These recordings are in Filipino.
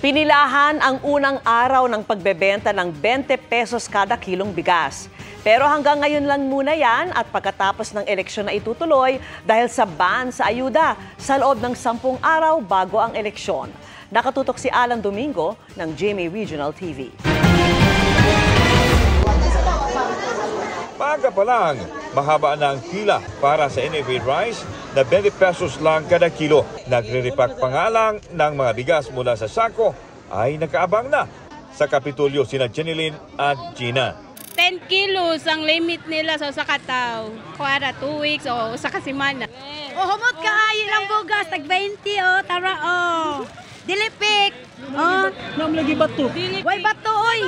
Pinilahan ang unang araw ng pagbebenta ng 20 pesos kada kilong bigas. Pero hanggang ngayon lang muna yan at pagkatapos ng eleksyon na itutuloy dahil sa ban sa ayuda sa loob ng 10 araw bago ang eleksyon. Nakatutok si Alan Domingo ng GMA Regional TV. Maaga pa lang, mahaba na ang pila para sa NFA rice na 20 pesos lang kada kilo. Nagre-repack pa nga lang ng mga bigas mula sa sako ay nakaabang na. Sa Kapitolyo, sina Jenilyn at Gina. 10 kilos ang limit nila sa sakataw. Kuwara 2 weeks o sa kasimana. O humot ka ayo lang bugas, tag 20 o, tara o. Dilipik. Nam lagi bato. Way bato oy.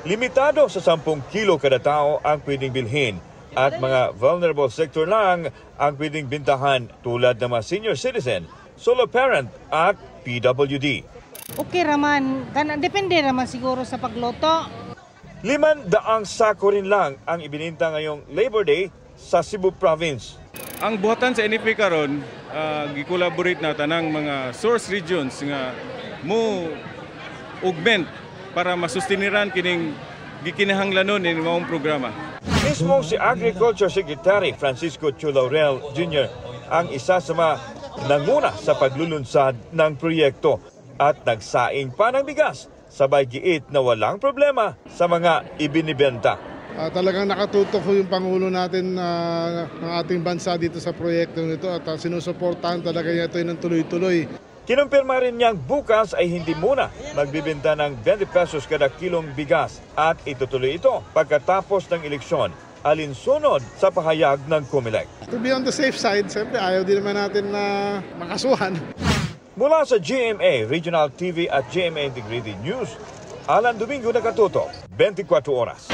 Limitado sa 10 kilo kada tao ang pwedeng bilhin at mga vulnerable sector lang ang pwedeng bintahan tulad ng mga senior citizen, solo parent at PWD. Okay raman, depende raman siguro sa pagluto. 500 sako rin lang ang ibininta ngayong Labor Day sa Cebu Province. Ang buhatan sa NFA karon, gi-collaborate na tanang mga source regions nga mo augment para masustiniran kining gikinahanglanon ni maong programa. Mismo si Agriculture Secretary Francisco Chulaurel Jr. ang isa sa mga nanguna sa paglulunsad ng proyekto at nagsaing pa ng bigas, sabay giit na walang problema sa mga ibinibenta. Talagang nakatutok yung Pangulo natin ng ating bansa dito sa proyektong ito at sinusuportahan talaga niya ito ng tuloy-tuloy. Kinumpirma rin niyang bukas ay hindi muna magbibenta ng 20 pesos kada kilong bigas at itutuloy ito pagkatapos ng eleksyon alinsunod sa pahayag ng COMELEC. To be on the safe side, siyempre ayaw din naman natin na makasuhan. Mula sa GMA Regional TV at GMA Integrated News, Alan Domingo nakatutok, 24 oras.